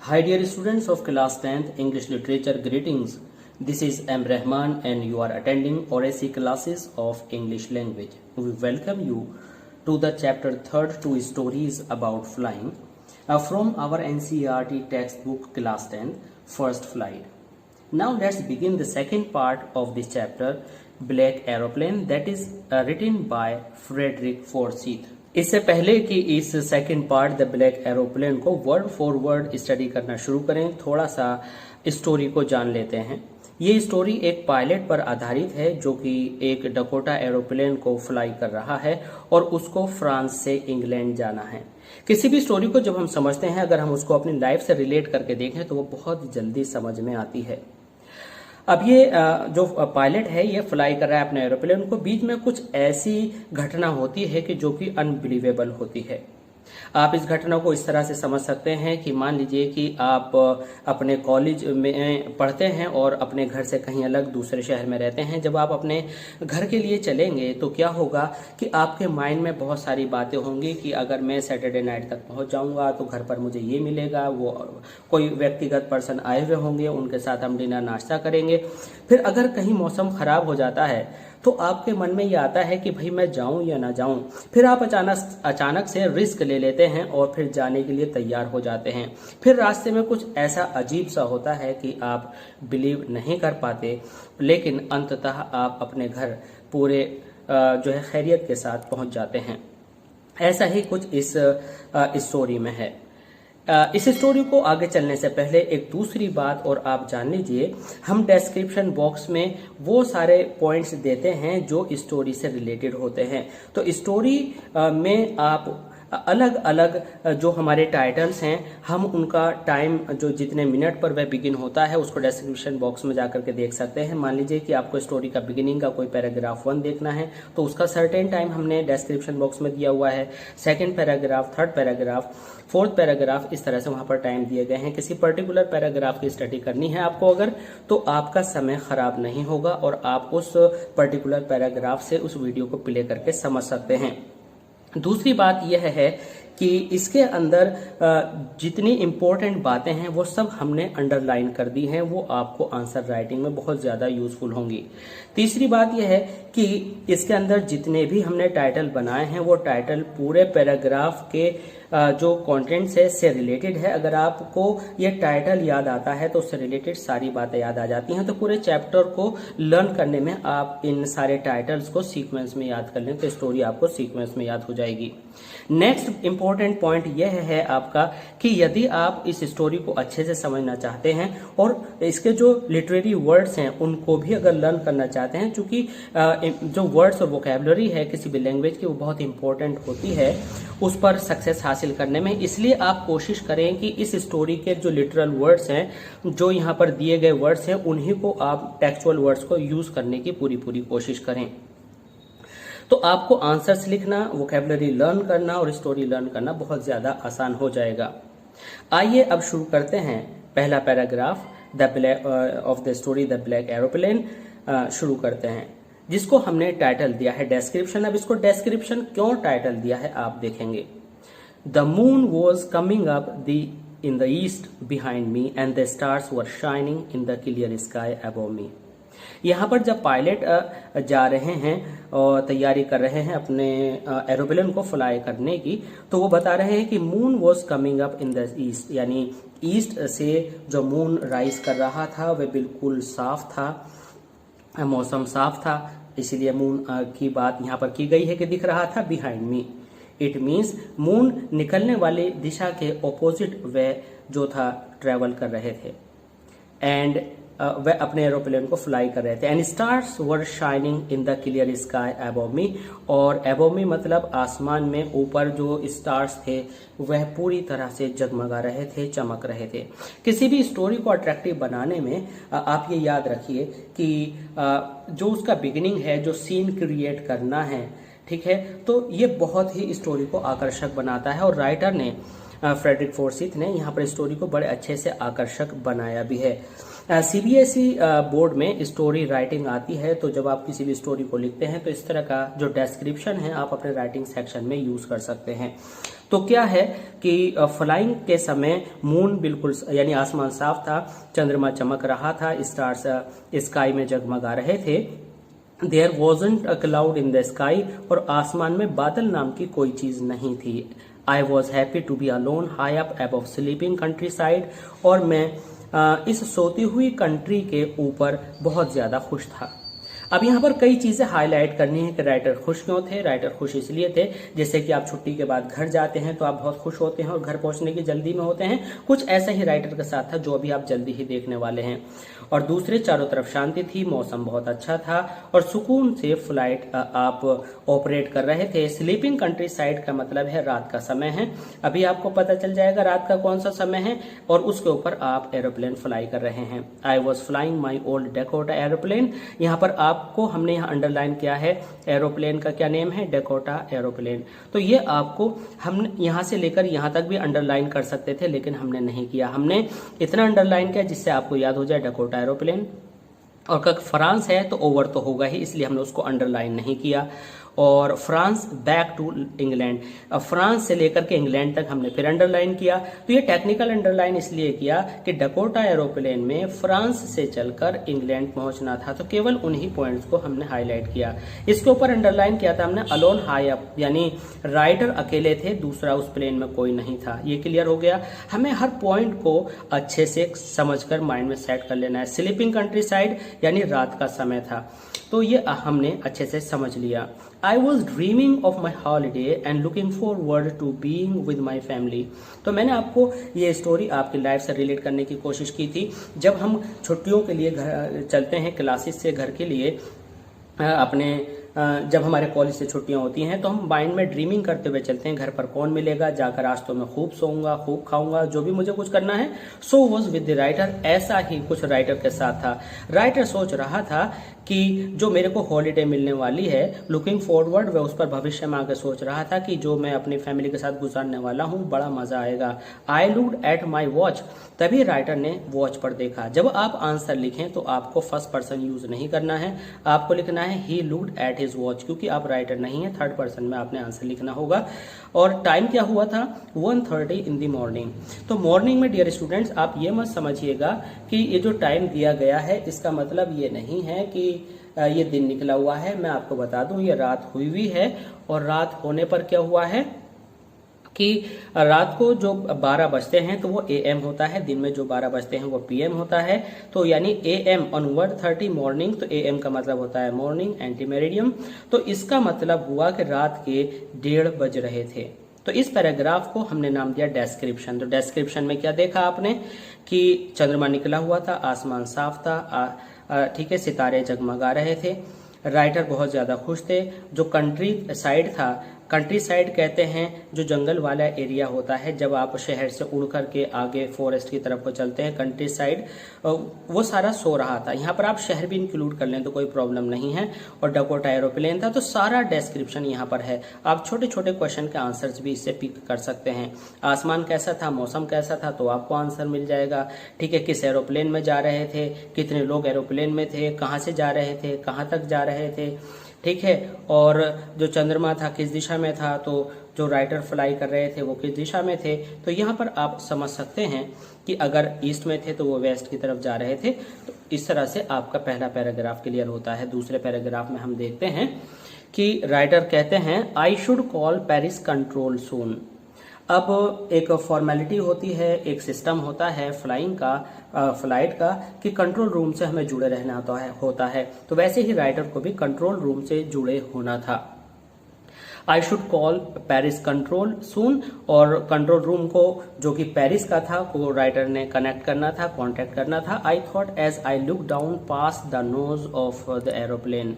Hi dear students of class 10th English Literature, greetings. This is M. Rahman and you are attending ORAC classes of English language. We welcome you to the chapter 3rd, 2 stories about flying from our NCERT textbook class 10 first flight. Now let's begin the second part of this chapter, Black Aeroplane, that is written by Frederick Forsyth. इससे पहले कि इस second part the black aeroplane को word for word study करना शुरू करें, थोड़ा सा स्टोरी को जान लेते हैं। ये स्टोरी एक पायलट पर आधारित है जो कि एक डकोटा एरोप्लेन को फ्लाई कर रहा है और उसको फ्रांस से इंग्लैंड जाना है। किसी भी स्टोरी को जब हम समझते हैं, अगर हम उसको अपनी लाइफ से रिलेट करके देखें तो वो बहुत जल्दी समझ में आती है। अब ये जो पायलट है ये फ्लाई कर रहा है अपने एरोप्लेन को, बीच में कुछ ऐसी घटना होती है कि जो कि अनबिलीवेबल होती है। आप इस घटना को इस तरह से समझ सकते हैं कि मान लीजिए कि आप अपने कॉलेज में पढ़ते हैं और अपने घर से कहीं अलग दूसरे शहर में रहते हैं। जब आप अपने घर के लिए चलेंगे तो क्या होगा कि आपके माइंड में बहुत सारी बातें होंगी कि अगर मैं सैटरडे नाइट तक पहुंच जाऊंगा तो घर पर मुझे ये मिलेगा, वो कोई व्यक्तिगत पर्सन आए हुए होंगे, उनके साथ हम डिनर नाश्ता करेंगे। फिर अगर कहीं मौसम खराब हो जाता है तो आपके मन में ये आता है कि भाई मैं जाऊं या ना जाऊं। फिर आप अचानक से रिस्क ले लेते हैं और फिर जाने के लिए तैयार हो जाते हैं। फिर रास्ते में कुछ ऐसा अजीब सा होता है कि आप बिलीव नहीं कर पाते, लेकिन अंततः आप अपने घर पूरे जो है खैरियत के साथ पहुंच जाते हैं। ऐसा ही कुछ इस स्टोरी में है। इस स्टोरी को आगे चलने से पहले एक दूसरी बात और आप जान लीजिए, हम डिस्क्रिप्शन बॉक्स में वो सारे पॉइंट्स देते हैं जो स्टोरी से रिलेटेड होते हैं। तो स्टोरी में आप अलग अलग जो हमारे टाइटल्स हैं, हम उनका टाइम जो जितने मिनट पर वह बिगिन होता है उसको डिस्क्रिप्शन बॉक्स में जाकर के देख सकते हैं। मान लीजिए कि आपको स्टोरी का बिगिनिंग का कोई पैराग्राफ 1 देखना है तो उसका सर्टेन टाइम हमने डिस्क्रिप्शन बॉक्स में दिया हुआ है। Second paragraph, third paragraph, fourth paragraph, इस तरह से वहां पर टाइम दिए गए हैं। किसी पर्टिकुलर पैराग्राफ की स्टडी करनी है आपको अगर, तो आपका समय खराब नहीं होगा और आप उस पर्टिकुलर पैराग्राफ से उस वीडियो को प्ले करके समझ सकते हैं। दूसरी बात यह है कि इसके अंदर जितनी इम्पोर्टेंट बातें हैं वो सब हमने अंडरलाइन कर दी हैं, वो आपको आंसर राइटिंग में बहुत ज़्यादा यूजफुल होंगी। तीसरी बात यह है कि इसके अंदर जितने भी हमने टाइटल बनाए हैं वो टाइटल पूरे पैराग्राफ के जो कंटेंट्स है से रिलेटेड है। अगर आपको ये टाइटल याद आता है तो उससे रिलेटेड सारी बातें याद आ जाती हैं। तो पूरे चैप्टर को लर्न करने में आप इन सारे टाइटल्स को सीक्वेंस में याद कर लें तो स्टोरी आपको सीक्वेंस में याद हो जाएगी। नेक्स्ट इंपॉर्टेंट पॉइंट यह है आपका कि यदि आप इस स्टोरी को अच्छे से समझना चाहते हैं और इसके जो लिटरेरी वर्ड्स हैं उनको भी अगर लर्न करना चाहते हैं, क्योंकि जो वर्ड्स और वोकैबुलरी है किसी भी लैंग्वेज की वो बहुत इंपॉर्टेंट होती है उस पर सक्सेस हासिल करने में, इसलिए आप कोशिश करें कि इस स्टोरी के जो लिटरल वर्ड्स हैं, जो यहाँ पर दिए गए वर्ड्स हैं, उन्हीं को आप टेक्सचुअल वर्ड्स को यूज करने की पूरी कोशिश करें। तो आपको आंसर्स लिखना, वोकैबुलरी लर्न करना और स्टोरी लर्न करना बहुत ज्यादा आसान हो जाएगा। आइए अब शुरू करते हैं। पहला paragraph of the story the black aeroplane शुरू करते हैं, जिसको हमने टाइटल दिया है डिस्क्रिप्शन। अब इसको डिस्क्रिप्शन क्यों टाइटल दिया है आप देखेंगे। The moon was coming up in the east behind me and the stars were shining in the clear sky above मी। यहाँ पर जब पायलट जा रहे हैं और तैयारी कर रहे हैं अपने एरोप्लेन को फ्लाई करने की, तो वो बता रहे हैं कि moon was coming up in the east, यानी ईस्ट से जो मून राइज कर रहा था वह बिल्कुल साफ था, मौसम साफ था, इसीलिए मून की बात यहाँ पर की गई है कि दिख रहा था behind me. It means moon निकलने वाली दिशा के ऑपोजिट वह जो था ट्रेवल कर रहे थे एंड वह अपने एरोप्लेन को फ्लाई कर रहे थे। And stars were shining in the clear sky above मी, और अबव मी मतलब आसमान में ऊपर जो स्टार्स थे वह पूरी तरह से जगमगा रहे थे, चमक रहे थे। किसी भी स्टोरी को अट्रैक्टिव बनाने में आप ये याद रखिए कि जो उसका बिगिनिंग है, जो सीन क्रिएट करना है, ठीक है, तो ये बहुत ही स्टोरी को आकर्षक बनाता है और राइटर ने फ्रेडरिक फोर्सिथ ने यहाँ पर स्टोरी को बड़े अच्छे से आकर्षक बनाया भी है। सीबीएसई बोर्ड में स्टोरी राइटिंग आती है, तो जब आप किसी भी स्टोरी को लिखते हैं तो इस तरह का जो डिस्क्रिप्शन है आप अपने राइटिंग सेक्शन में यूज कर सकते हैं। तो क्या है कि फ्लाइंग के समय मून बिल्कुल यानी आसमान साफ था, चंद्रमा चमक रहा था, स्टार्स स्काई में जगमगा रहे थे। There wasn't a cloud in the sky, और आसमान में बादल नाम की कोई चीज नहीं थी। I was happy to be alone high up above sleeping countryside, और मैं इस सोती हुई कंट्री के ऊपर बहुत ज्यादा खुश था। अब यहाँ पर कई चीजें हाईलाइट करनी है कि राइटर खुश क्यों थे। राइटर खुश इसलिए थे, जैसे कि आप छुट्टी के बाद घर जाते हैं तो आप बहुत खुश होते हैं और घर पहुंचने की जल्दी में होते हैं। कुछ ऐसा ही राइटर के साथ था जो अभी आप जल्दी ही देखने वाले हैं। और दूसरे, चारों तरफ शांति थी, मौसम बहुत अच्छा था और सुकून से फ्लाइट आप ऑपरेट कर रहे थे। स्लीपिंग कंट्री साइड का मतलब है रात का समय है। अभी आपको पता चल जाएगा रात का कौन सा समय है, और उसके ऊपर आप एरोप्लेन फ्लाई कर रहे हैं। I was flying my old Dakota aeroplane. यहाँ पर आपको हमने यहाँ अंडरलाइन किया है, एरोप्लेन का क्या नेम है, डेकोटा एरोप्लेन। तो ये आपको हम यहाँ से लेकर यहाँ तक भी अंडरलाइन कर सकते थे, लेकिन हमने नहीं किया। हमने इतना अंडरलाइन किया जिससे आपको याद हो जाए डेकोटा एरोप्लेन। और कब फ्रांस है तो ओवर तो होगा ही, इसलिए हमने उसको अंडरलाइन नहीं किया। और France back to England, France से लेकर के इंग्लैंड तक हमने फिर अंडरलाइन किया। तो ये टेक्निकल अंडरलाइन इसलिए किया कि डकोटा एरोप्लेन में फ्रांस से चलकर इंग्लैंड पहुंचना था, तो केवल उन्हीं पॉइंट्स को हमने हाईलाइट किया। इसके ऊपर अंडरलाइन किया था हमने अलोन हाई अप, यानी राइटर अकेले थे, दूसरा उस प्लेन में कोई नहीं था। ये क्लियर हो गया। हमें हर पॉइंट को अच्छे से समझकर माइंड में सेट कर लेना है। स्लीपिंग कंट्री साइड यानी रात का समय था, तो ये हमने अच्छे से समझ लिया। I was dreaming of my holiday and looking forward to being with my family। तो मैंने आपको ये स्टोरी आपकी लाइफ से रिलेट करने की कोशिश की थी। जब हम छुट्टियों के लिए घर चलते हैं, क्लासेस से घर के लिए, अपने जब हमारे कॉलेज से छुट्टियां होती हैं तो हम माइंड में ड्रीमिंग करते हुए चलते हैं, घर पर कौन मिलेगा, जाकर रास्तों में खूब सोऊंगा, खूब खाऊंगा, जो भी मुझे कुछ करना है। सो वॉज विद द राइटर, ऐसा ही कुछ राइटर के साथ था। राइटर सोच रहा था कि जो मेरे को हॉलीडे मिलने वाली है, लुकिंग फॉरवर्ड, वह उस पर भविष्य में आकर सोच रहा था कि जो मैं अपनी फैमिली के साथ गुजारने वाला हूँ बड़ा मजा आएगा। I looked at my watch, तभी राइटर ने वॉच पर देखा। जब आप आंसर लिखें तो आपको फर्स्ट पर्सन यूज नहीं करना है, आपको लिखना है he looked at his watch, क्योंकि आप राइटर नहीं है, थर्ड पर्सन में आपने आंसर लिखना होगा। और टाइम क्या हुआ था, 1:30 इन द मॉर्निंग। तो मॉर्निंग में डियर स्टूडेंट्स आप ये मत समझिएगा कि ये जो टाइम दिया गया है इसका मतलब ये नहीं है कि ये दिन निकला हुआ है। मैं आपको बता दूं ये रात हुई हुई है, और रात होने पर क्या हुआ है कि रात को जो 12 बजते हैं तो वो AM होता है, दिन में जो 12 बजते हैं वो PM होता है। तो यानी AM ऑन 1:30 मॉर्निंग, तो AM का मतलब होता है मॉर्निंग, एंटी मेरिडियम। तो इसका मतलब हुआ कि रात के 1:30 बज रहे थे। तो इस पैराग्राफ को हमने नाम दिया डेस्क्रिप्शन। तो डेस्क्रिप्शन में क्या देखा आपने कि चंद्रमा निकला हुआ था, आसमान साफ था, ठीक है, सितारे जगमगा रहे थे, राइटर बहुत ज्यादा खुश थे। जो कंट्री साइड था, कंट्री साइड कहते हैं जो जंगल वाला एरिया होता है, जब आप शहर से उड़ करके आगे फॉरेस्ट की तरफ को चलते हैं, कंट्री साइड, वो सारा सो रहा था। यहाँ पर आप शहर भी इंक्लूड कर लें तो कोई प्रॉब्लम नहीं है। और डकोटा एरोप्लेन था, तो सारा डेस्क्रिप्शन यहाँ पर है। आप छोटे छोटे क्वेश्चन के आंसर्स भी इससे पिक कर सकते हैं। आसमान कैसा था, मौसम कैसा था, तो आपको आंसर मिल जाएगा। ठीक है, किस एरोप्लेन में जा रहे थे, कितने लोग एरोप्लेन में थे, कहाँ से जा रहे थे, कहाँ तक जा रहे थे, ठीक है, और जो चंद्रमा था किस दिशा में था, तो जो राइटर फ्लाई कर रहे थे वो किस दिशा में थे। तो यहाँ पर आप समझ सकते हैं कि अगर ईस्ट में थे तो वो वेस्ट की तरफ जा रहे थे। तो इस तरह से आपका पहला पैराग्राफ क्लियर होता है। दूसरे पैराग्राफ में हम देखते हैं कि राइटर कहते हैं I should call Paris control soon. अब एक फॉर्मेलिटी होती है, एक सिस्टम होता है फ्लाइंग का, फ्लाइट का, कि कंट्रोल रूम से हमें जुड़े रहना होता है। तो वैसे ही राइटर को भी कंट्रोल रूम से जुड़े होना था। I should call Paris control soon, और कंट्रोल रूम को जो कि पेरिस का था वो राइटर ने कनेक्ट करना था, कांटेक्ट करना था। I thought as I look down pass the nose of the aeroplane.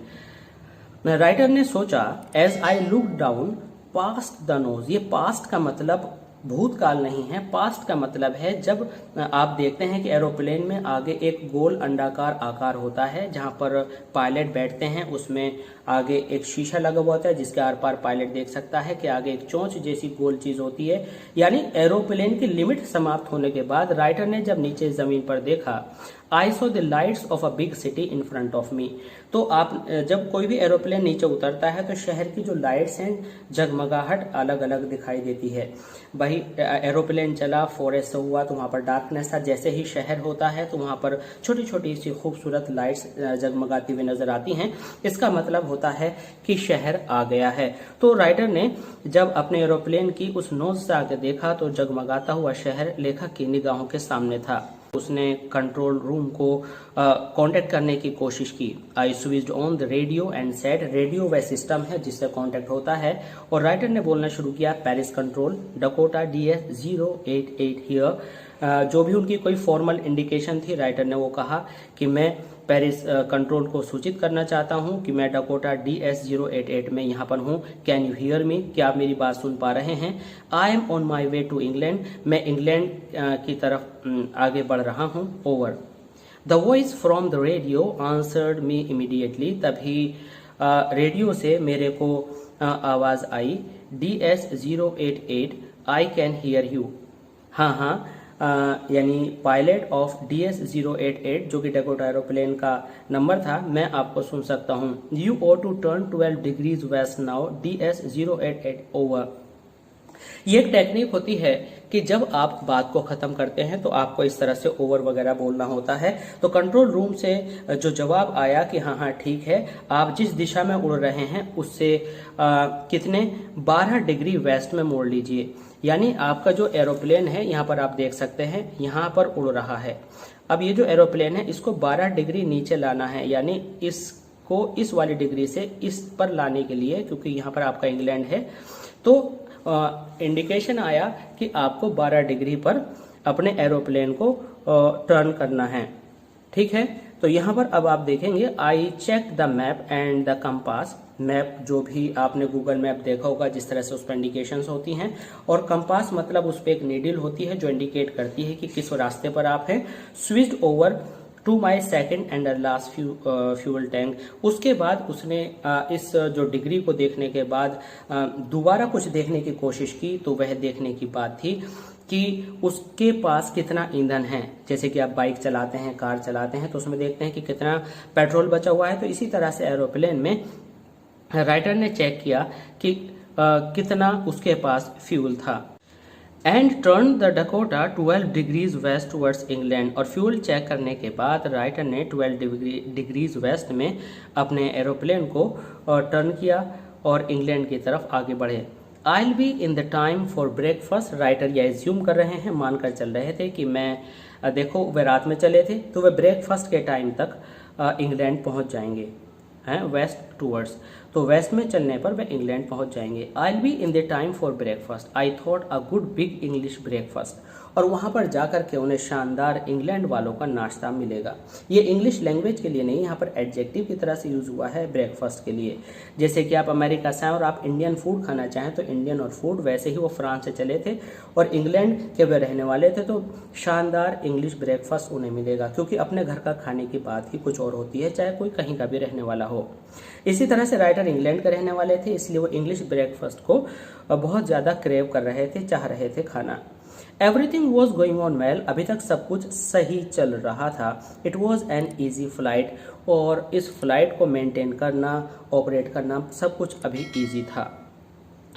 Writer ने सोचा as I look down past the nose, ये पास्ट का मतलब भूतकाल नहीं है, पास्ट का मतलब है जब आप देखते हैं कि एरोप्लेन में आगे एक गोल अंडाकार आकार होता है जहां पर पायलट बैठते हैं, उसमें आगे एक शीशा लगा हुआ होता है जिसके आर पार पायलट देख सकता है कि आगे एक चोंच जैसी गोल चीज होती है। यानी एरोप्लेन की लिमिट समाप्त होने के बाद राइटर ने जब नीचे जमीन पर देखा, I saw the lights of a big city in front of मी। तो आप जब कोई भी एरोप्लेन नीचे उतरता है तो शहर की जो लाइट्स हैं जगमगाहट अलग अलग दिखाई देती है। वही एरोप्लेन चला, फॉरेस्ट हुआ तो वहाँ पर डार्कनेस था। जैसे ही शहर होता है तो वहाँ पर छोटी छोटी सी खूबसूरत लाइट्स जगमगाती हुई नजर आती हैं। इसका मतलब होता है कि शहर आ गया है। तो राइटर ने जब अपने एरोप्लेन की उस नोज से आगे देखा तो जगमगाता हुआ शहर लेखक की निगाहों के सामने था। उसने कंट्रोल रूम को कांटेक्ट करने की कोशिश की। I switched on the radio and said, radio वह सिस्टम है जिससे कांटेक्ट होता है। और राइटर ने बोलना शुरू किया, Paris control Dakota DS-088 here. जो भी उनकी कोई फॉर्मल इंडिकेशन थी, राइटर ने वो कहा कि मैं पेरिस कंट्रोल को सूचित करना चाहता हूं कि मैं डकोटा DS-088 में यहाँ पर हूँ। कैन यू हियर मी, क्या आप मेरी बात सुन पा रहे हैं? I am on my way to England, मैं इंग्लैंड की तरफ आगे बढ़ रहा हूँ। Over. The voice from the radio answered me immediately, तभी रेडियो से मेरे को आवाज आई, DS-088 I can hear you. हाँ हाँ, यानी पायलट ऑफ DS-088 जो कि डकोटा एरोप्लेन का नंबर था, मैं आपको सुन सकता हूँ। You ought to turn 12 degrees west now, DS-088 over. ये एक टेक्निक होती है कि जब आप बात को खत्म करते हैं तो आपको इस तरह से ओवर वगैरह बोलना होता है। तो कंट्रोल रूम से जो जवाब आया कि हाँ हाँ ठीक है, आप जिस दिशा में उड़ रहे हैं उससे कितने 12 डिग्री वेस्ट में मोड़ लीजिए। यानी आपका जो एरोप्लेन है यहाँ पर आप देख सकते हैं, यहाँ पर उड़ रहा है। अब ये जो एरोप्लेन है इसको 12 डिग्री नीचे लाना है, यानी इसको इस वाली डिग्री से इस पर लाने के लिए, क्योंकि यहाँ पर आपका इंग्लैंड है, तो इंडिकेशन आया कि आपको 12 डिग्री पर अपने एरोप्लेन को टर्न करना है। ठीक है, तो यहाँ पर अब आप देखेंगे, I check the map and the compass. Map जो भी आपने गूगल मैप देखा होगा, जिस तरह से उस पर इंडिकेशंस होती हैं, और कंपास मतलब उस पर एक नीडल होती है जो इंडिकेट करती है कि किस रास्ते पर आप हैं। Switched over to my second and last fuel tank. उसके बाद उसने इस जो डिग्री को देखने के बाद दोबारा कुछ देखने की कोशिश की, तो वह देखने की बात थी कि उसके पास कितना ईंधन है। जैसे कि आप बाइक चलाते हैं, कार चलाते हैं, तो उसमें देखते हैं कि कितना पेट्रोल बचा हुआ है। तो इसी तरह से एरोप्लेन में राइटर ने चेक किया कि कितना उसके पास फ्यूल था। And turn the Dakota 12 degrees west towards England. और फ्यूल चेक करने के बाद राइटर ने 12 डिग्रीज वेस्ट में अपने एरोप्लेन को टर्न किया और इंग्लैंड की तरफ आगे बढ़े। I'll be in the time for breakfast। Writer यह एज्यूम कर रहे हैं, मानकर चल रहे थे कि मैं देखो वे रात में चले थे तो वे ब्रेकफास्ट के टाइम तक इंग्लैंड पहुंच जाएंगे, हैं वेस्ट टूवर्ड्स। तो वेस्ट में चलने पर वे इंग्लैंड पहुंच जाएंगे। I'll be in the time for breakfast। I thought a good big English breakfast। और वहां पर जाकर के उन्हें शानदार इंग्लैंड वालों का नाश्ता मिलेगा। ये इंग्लिश लैंग्वेज के लिए नहीं, यहाँ पर एडजेक्टिव की तरह से यूज हुआ है ब्रेकफास्ट के लिए। जैसे कि आप अमेरिका से हैं और आप इंडियन फूड खाना चाहें तो इंडियन और फूड, वैसे ही वो फ्रांस से चले थे और इंग्लैंड के वे रहने वाले थे, तो शानदार इंग्लिश ब्रेकफास्ट उन्हें मिलेगा, क्योंकि अपने घर का खाने की बात ही कुछ और होती है, चाहे कोई कहीं का भी रहने वाला हो। इसी तरह से राइटर इंग्लैंड के रहने वाले थे, इसलिए वो इंग्लिश ब्रेकफास्ट को बहुत ज़्यादा क्रेव कर रहे थे, चाह रहे थे खाना। Everything was going on well. अभी तक सब कुछ सही चल रहा था। It was an easy flight. और इस फ्लाइट को मेंटेन करना, ऑपरेट करना, सब कुछ अभी ईजी था।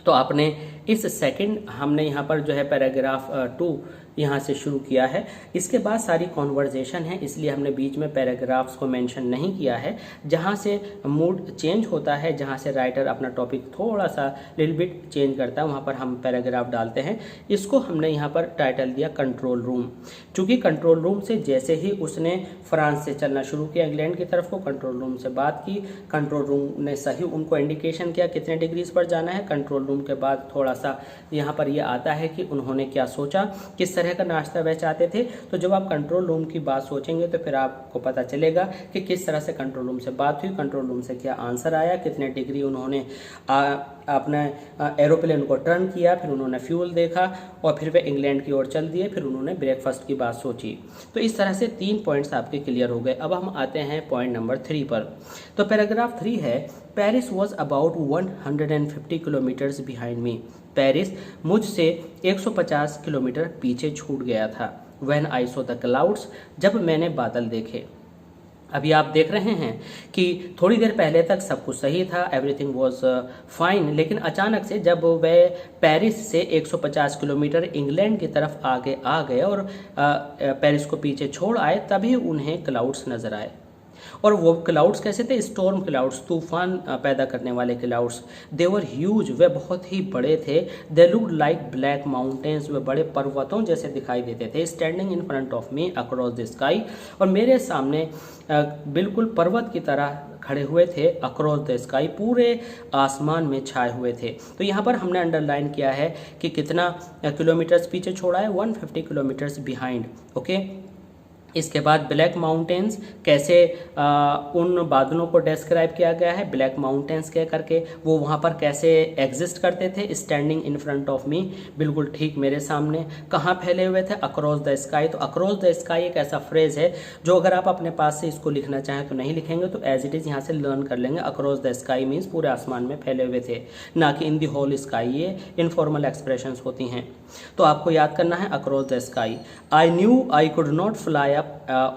तो आपने इस सेकंड, हमने यहाँ पर जो है पैराग्राफ 2 यहाँ से शुरू किया है। इसके बाद सारी कॉन्वर्जेशन है, इसलिए हमने बीच में पैराग्राफ्स को मेंशन नहीं किया है। जहाँ से मूड चेंज होता है, जहाँ से राइटर अपना टॉपिक थोड़ा सा लिटिल बिट चेंज करता है, वहाँ पर हम पैराग्राफ डालते हैं। इसको हमने यहाँ पर टाइटल दिया कंट्रोल रूम। चूँकि कंट्रोल रूम से जैसे ही उसने फ्रांस से चलना शुरू किया इंग्लैंड की तरफ को, कंट्रोल रूम से बात की, कंट्रोल रूम ने सही उनको इंडिकेशन किया कितने डिग्रीज पर जाना है। कंट्रोल रूम के बाद थोड़ा सा यहाँ पर यह आता है कि उन्होंने क्या सोचा, किस तरह का नाश्ता वह चाहते थे। तो जब आप कंट्रोल रूम की बात सोचेंगे तो फिर आपको पता चलेगा कि किस तरह से कंट्रोल रूम से बात हुई, कंट्रोल रूम से क्या आंसर आया, कितने डिग्री उन्होंने अपने एरोप्लेन को टर्न किया, फिर उन्होंने फ्यूल देखा और फिर वे इंग्लैंड की ओर चल दिए, फिर उन्होंने ब्रेकफास्ट की बात सोची। तो इस तरह से 3 पॉइंट्स आपके क्लियर हो गए। अब हम आते हैं पॉइंट नंबर 3 पर। तो पैराग्राफ 3 है, Paris was about 150 kilometres behind me. Paris मुझसे 150 किलोमीटर पीछे छूट गया था। When I saw the clouds, जब मैंने बादल देखे। अभी आप देख रहे हैं कि थोड़ी देर पहले तक सब कुछ सही था, एवरीथिंग वाज फाइन, लेकिन अचानक से जब वे पेरिस से 150 किलोमीटर इंग्लैंड की तरफ आगे आ गए और पेरिस को पीछे छोड़ आए, तभी उन्हें क्लाउड्स नजर आए। और वो क्लाउड्स कैसे थे? स्टॉर्म क्लाउड्स, तूफान पैदा करने वाले क्लाउड्स। दे वर ह्यूज, वे बहुत ही बड़े थे। They looked like black mountains, वे बड़े पर्वतों जैसे दिखाई देते थे। Standing in front of me across the sky, और मेरे सामने बिल्कुल पर्वत की तरह खड़े हुए थे। अक्रॉस द स्काई, पूरे आसमान में छाए हुए थे। तो यहाँ पर हमने अंडरलाइन किया है कि कितना किलोमीटर्स पीछे छोड़ा है, 150 किलोमीटर्स बिहाइंड। ओके, इसके बाद ब्लैक माउंटेन्स, कैसे उन बादलों को डिस्क्राइब किया गया है ब्लैक माउंटेन्स कह करके, वो वहाँ पर कैसे एग्जिस्ट करते थे। स्टैंडिंग इन फ्रंट ऑफ मी, बिल्कुल ठीक मेरे सामने। कहाँ फैले हुए थे? Across the sky. तो अक्रॉस द स्काई एक ऐसा फ्रेज है जो अगर आप अपने पास से इसको लिखना चाहें तो नहीं लिखेंगे, तो एज इट इज़ यहाँ से लर्न कर लेंगे। अक्रॉस द स्काई मीन्स पूरे आसमान में फैले हुए थे, ना कि इन दी होल स्काई। ये इनफॉर्मल एक्सप्रेशंस होती हैं, तो आपको याद करना है across the sky. I knew I could not fly up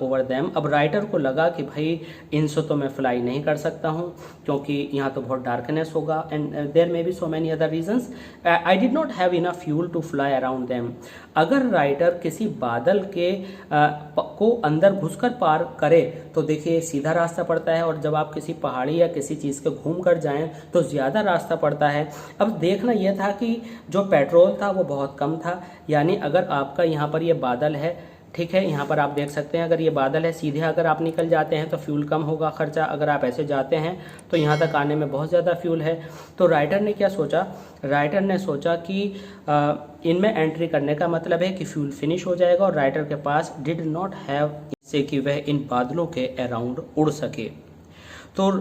over them. अब राइटर को लगा कि भाई इनसे तो मैं फ्लाई नहीं कर सकता हूँ, क्योंकि यहाँ तो बहुत डार्कनेस होगा, and there may be so many other reasons. I did not have enough fuel to fly around them. अगर राइटर किसी बादल के को अंदर घुसकर पार करे तो देखिए सीधा रास्ता पड़ता है, और जब आप किसी पहाड़ी या किसी चीज़ के घूम कर जाएं तो ज़्यादा रास्ता पड़ता है। अब देखना यह था कि जो पेट्रोल था वो बहुत कम था, यानी अगर आपका यहाँ पर ये बादल है, ठीक है, यहाँ पर आप देख सकते हैं अगर ये बादल है, सीधे अगर आप निकल जाते हैं तो फ्यूल कम होगा खर्चा। अगर आप ऐसे जाते हैं तो यहाँ तक आने में बहुत ज़्यादा फ्यूल है। तो राइटर ने क्या सोचा? राइटर ने सोचा कि इनमें एंट्री करने का मतलब है कि फ्यूल फिनिश हो जाएगा, और राइटर के पास डिड नॉट हैव, इससे कि वह इन बादलों के अराउंड उड़ सके। तो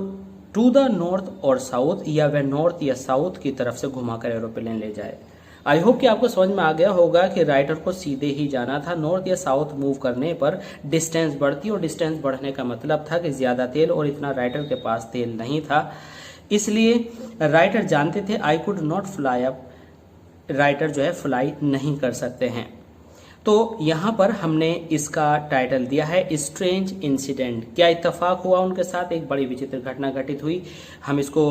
टू द नॉर्थ और साउथ, या वह नॉर्थ या साउथ की तरफ से घुमाकर एरोप्लेन ले जाए। आई होप कि आपको समझ में आ गया होगा कि राइटर को सीधे ही जाना था। नॉर्थ या साउथ मूव करने पर डिस्टेंस बढ़ती, और डिस्टेंस बढ़ने का मतलब था कि ज़्यादा तेल, और इतना राइटर के पास तेल नहीं था। इसलिए राइटर जानते थे आई could not fly up, writer जो है फ्लाई नहीं कर सकते हैं। तो यहाँ पर हमने इसका टाइटल दिया है स्ट्रेंज इंसिडेंट। क्या इत्तेफाक हुआ उनके साथ? एक बड़ी विचित्र घटना घटित हुई। हम इसको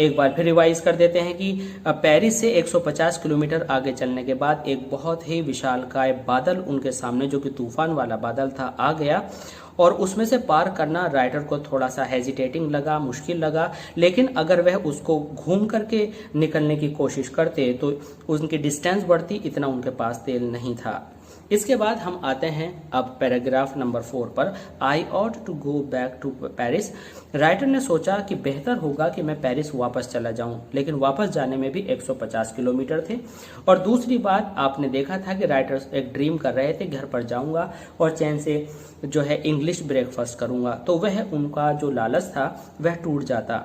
एक बार फिर रिवाइज कर देते हैं कि पेरिस से 150 किलोमीटर आगे चलने के बाद एक बहुत ही विशालकाय बादल उनके सामने, जो कि तूफान वाला बादल था, आ गया, और उसमें से पार करना राइटर को थोड़ा सा हेजिटेटिंग लगा, मुश्किल लगा। लेकिन अगर वह उसको घूम करके निकलने की कोशिश करते तो उनकी डिस्टेंस बढ़ती, इतना उनके पास तेल नहीं था। इसके बाद हम आते हैं अब पैराग्राफ नंबर 4 पर। I ought to go back to Paris. Writer ने सोचा कि बेहतर होगा कि मैं पेरिस वापस चला जाऊं, लेकिन वापस जाने में भी 150 किलोमीटर थे। और दूसरी बात, आपने देखा था कि राइटर एक ड्रीम कर रहे थे, घर पर जाऊंगा और चैन से जो है इंग्लिश ब्रेकफास्ट करूंगा, तो वह उनका जो लालच था वह टूट जाता।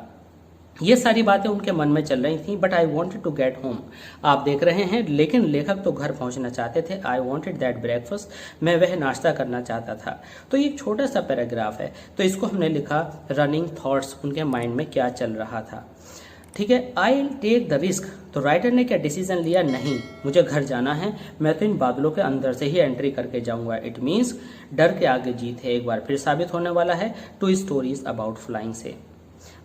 ये सारी बातें उनके मन में चल रही थी। But I wanted to get home, आप देख रहे हैं, लेकिन लेखक तो घर पहुंचना चाहते थे। आई वॉन्टेड दैट ब्रेकफास्ट, मैं वह नाश्ता करना चाहता था। तो ये एक छोटा सा पैराग्राफ है, तो इसको हमने लिखा रनिंग थॉट्स, उनके माइंड में क्या चल रहा था। ठीक है, आई टेक द रिस्क। तो राइटर ने क्या डिसीजन लिया? नहीं, मुझे घर जाना है, मैं तो इन बादलों के अंदर से ही एंट्री करके जाऊंगा। इट मीन्स डर के आगे जीत है, एक बार फिर साबित होने वाला है टू स्टोरीज अबाउट फ्लाइंग से।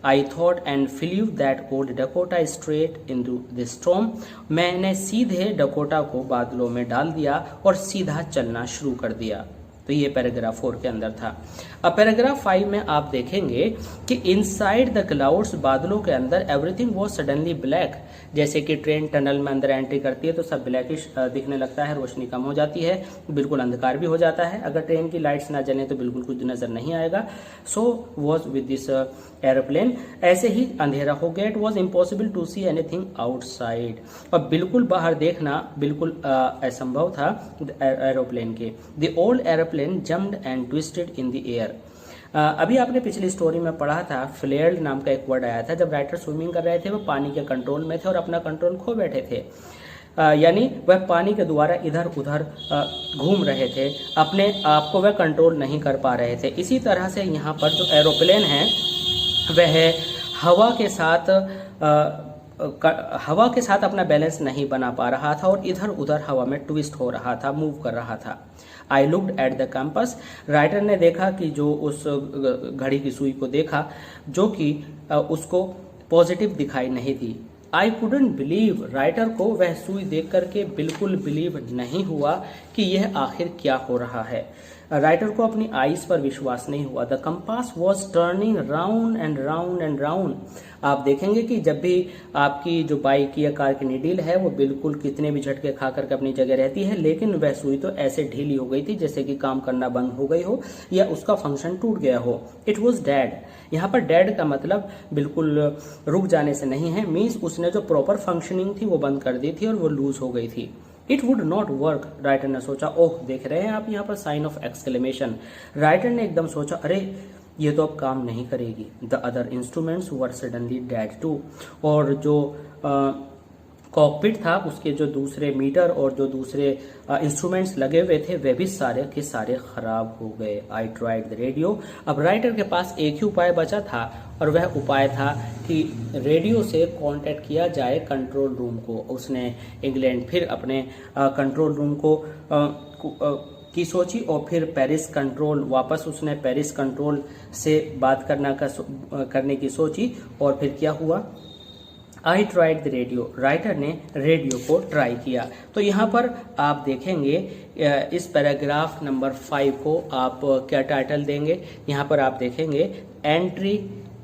I thought and flew that old Dakota straight into the storm. मैंने सीधे डकोटा को बादलों में डाल दिया और सीधा चलना शुरू कर दिया। तो ये पैराग्राफ 4 के अंदर था। अब पैराग्राफ 5 में आप देखेंगे कि इनसाइड द क्लाउड्स, बादलों के अंदर, एवरीथिंग वाज सडनली ब्लैक। जैसे कि ट्रेन टनल में अंदर एंट्री करती है तो सब ब्लैकिश दिखने लगता है, रोशनी कम हो जाती है, बिल्कुल अंधकार भी हो जाता है। अगर ट्रेन की लाइट्स ना जलें तो बिल्कुल कुछ नजर नहीं आएगा। So was with this aeroplane, ऐसे ही अंधेरा हो गया। It was impossible to see anything outside, और बिल्कुल बाहर देखना बिल्कुल असंभव था एरोप्लेन के। The old aeroplane jumped and twisted in the air. अभी आपने पिछली स्टोरी में पढ़ा था, फ्लेयर्ड नाम का एक वर्ड आया था। जब राइटर स्विमिंग कर रहे थे वो पानी के कंट्रोल में थे और अपना कंट्रोल खो बैठे थे, यानी वह पानी के द्वारा इधर उधर घूम रहे थे, अपने आप को वह कंट्रोल नहीं कर पा रहे थे। इसी तरह से यहाँ पर जो एरोप्लेन है वह हवा के साथ हवा के साथ अपना बैलेंस नहीं बना पा रहा था और इधर उधर हवा में ट्विस्ट हो रहा था, मूव कर रहा था। I looked at the compass, writer ने देखा कि जो उस घड़ी की सुई को देखा जो कि उसको पॉजिटिव दिखाई नहीं दी। आई कुडंट बिलीव, राइटर को वह सुई देख करके बिल्कुल बिलीव नहीं हुआ कि यह आखिर क्या हो रहा है। राइटर को अपनी आईज पर विश्वास नहीं हुआ। The compass was turning round and round and round. आप देखेंगे कि जब भी आपकी जो बाइक या कार की नीडल है वो बिल्कुल कितने भी झटके खा करके अपनी जगह रहती है, लेकिन वह सुई तो ऐसे ढीली हो गई थी जैसे कि काम करना बंद हो गई हो या उसका फंक्शन टूट गया हो। It was dead. यहाँ पर डेड का मतलब बिल्कुल रुक जाने से नहीं है, मीन्स उसने जो प्रॉपर फंक्शनिंग थी वो बंद कर दी थी और वो लूज हो गई थी। It would not work, writer ने सोचा। ओह, देख रहे हैं आप यहाँ पर साइन ऑफ एक्सक्लेमेशन। राइटर ने एकदम सोचा, अरे ये तो अब काम नहीं करेगी। The other instruments were suddenly dead too, और जो कॉकपिट था उसके जो दूसरे मीटर और जो दूसरे इंस्ट्रूमेंट्स लगे हुए थे वे भी सारे के सारे खराब हो गए। I tried the radio. अब राइटर के पास एक ही उपाय बचा था और वह उपाय था कि रेडियो से कांटेक्ट किया जाए कंट्रोल रूम को। उसने इंग्लैंड फिर अपने कंट्रोल रूम को की सोची और फिर पेरिस कंट्रोल, वापस उसने पेरिस कंट्रोल से बात करने की सोची। और फिर क्या हुआ, I tried the radio, writer ने रेडियो को ट्राई किया। तो यहाँ पर आप देखेंगे इस पैराग्राफ नंबर 5 को आप क्या टाइटल देंगे, यहाँ पर आप देखेंगे एंट्री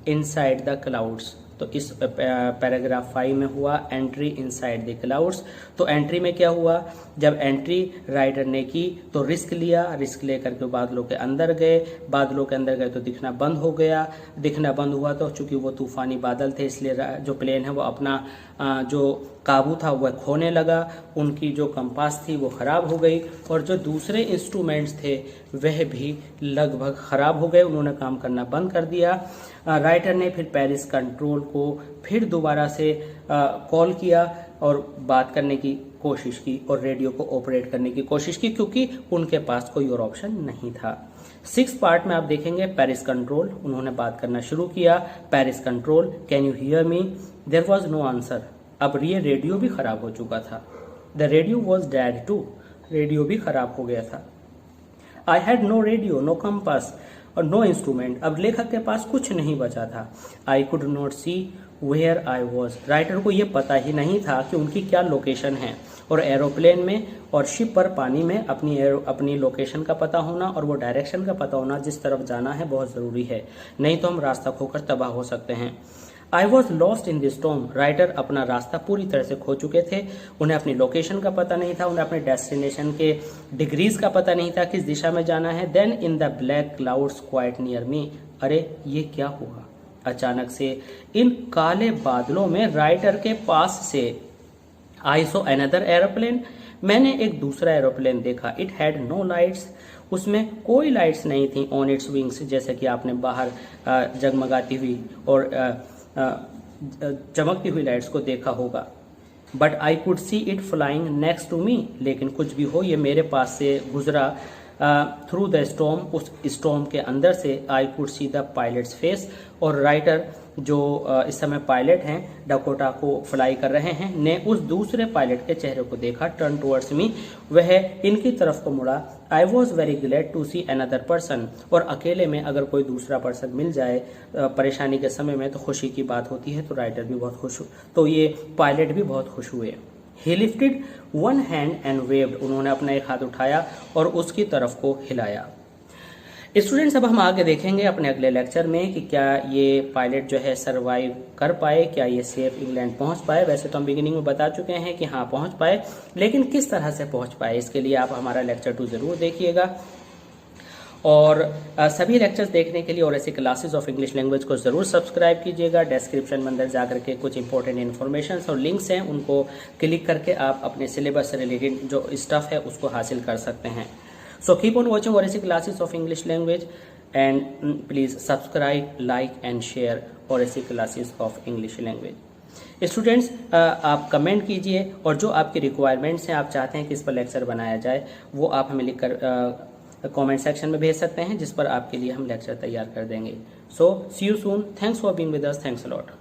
इनसाइड द क्लाउड्स। तो इस पैराग्राफ 5 में हुआ एंट्री इनसाइड द क्लाउड्स। तो एंट्री में क्या हुआ, जब एंट्री राइटर ने की तो रिस्क लिया, रिस्क लेकर के बादलों के अंदर गए, बादलों के अंदर गए तो दिखना बंद हो गया, दिखना बंद हुआ तो चूंकि वो तूफानी बादल थे इसलिए जो प्लेन है वो अपना जो काबू था वह खोने लगा, उनकी जो कंपास थी वो खराब हो गई और जो दूसरे इंस्ट्रूमेंट्स थे वह भी लगभग खराब हो गए, उन्होंने काम करना बंद कर दिया। राइटर ने फिर पेरिस कंट्रोल को फिर दोबारा से कॉल किया और बात करने की कोशिश की और रेडियो को ऑपरेट करने की कोशिश की, क्योंकि उनके पास कोई और ऑप्शन नहीं था। 6 पार्ट में आप देखेंगे पेरिस कंट्रोल, उन्होंने बात करना शुरू किया। Paris control, can you hear me? There was no answer. अब ये रेडियो भी खराब हो चुका था। The radio was dead too, radio भी खराब हो गया था। I had no radio, no compass और नो इंस्ट्रूमेंट। अब लेखक के पास कुछ नहीं बचा था। I could not see where I was, writer को यह पता ही नहीं था कि उनकी क्या लोकेशन है। और एरोप्लेन में और शिप पर पानी में अपनी लोकेशन का पता होना और वो डायरेक्शन का पता होना जिस तरफ जाना है बहुत ज़रूरी है, नहीं तो हम रास्ता खोकर तबाह हो सकते हैं। I was lost in the storm, writer अपना रास्ता पूरी तरह से खो चुके थे। उन्हें अपनी लोकेशन का पता नहीं था, उन्हें अपने डेस्टिनेशन के डिग्रीज का पता नहीं था, किस दिशा में जाना है। Then in the black clouds quite near me, अरे ये क्या हुआ, अचानक से इन काले बादलों में राइटर के पास से आई सो अनदर एरोप्लेन, मैंने एक दूसरा एरोप्लेन देखा। इट हैड नो लाइट्स, उसमें कोई लाइट्स नहीं थी। ऑन इट्स विंग्स, जैसे कि आपने बाहर जगमगाती हुई और चमकती हुई लाइट्स को देखा होगा। But I could see it flying next to me, लेकिन कुछ भी हो ये मेरे पास से गुजरा। थ्रू द स्टॉर्म, उस स्टॉर्म के अंदर से I could see the pilot's face, और राइटर जो इस समय पायलट हैं डकोटा को फ्लाई कर रहे हैं ने उस दूसरे पायलट के चेहरे को देखा। टर्न टुवर्ड्स मी, वह इनकी तरफ को मुड़ा। I was very glad to see another person, और अकेले में अगर कोई दूसरा पर्सन मिल जाए परेशानी के समय में तो खुशी की बात होती है। तो राइटर भी बहुत खुश, तो ये पायलट भी बहुत खुश हुए। ही lifted one hand and waived, उन्होंने अपना एक हाथ उठाया और उसकी तरफ को हिलाया। स्टूडेंट्स, अब हम आगे देखेंगे अपने अगले लेक्चर में कि क्या ये पायलट जो है सरवाइव कर पाए, क्या ये सेफ इंग्लैंड पहुंच पाए। वैसे तो हम बिगिनिंग में बता चुके हैं कि हाँ पहुंच पाए, लेकिन किस तरह से पहुंच पाए इसके लिए आप हमारा लेक्चर 2 जरूर देखिएगा। और सभी लेक्चर्स देखने के लिए और ऐसी क्लासेस ऑफ इंग्लिश लैंग्वेज को ज़रूर सब्सक्राइब कीजिएगा। डिस्क्रिप्शन में अंदर जाकर के कुछ इंपॉर्टेंट इन्फॉर्मेशन और लिंक्स हैं, उनको क्लिक करके आप अपने सिलेबस से रिलेटेड जो स्टफ है उसको हासिल कर सकते हैं। So keep on watching Oracy classes of English language and please subscribe, like and share Oracy classes of English language. Students, आप कमेंट कीजिए और जो आपकी रिक्वायरमेंट्स हैं, आप चाहते हैं कि इस पर लेक्चर बनाया जाए, वो आप हमें लिखकर कमेंट सेक्शन में भेज सकते हैं, जिस पर आपके लिए हम लेक्चर तैयार कर देंगे। So see you soon, thanks for being with us, thanks a lot.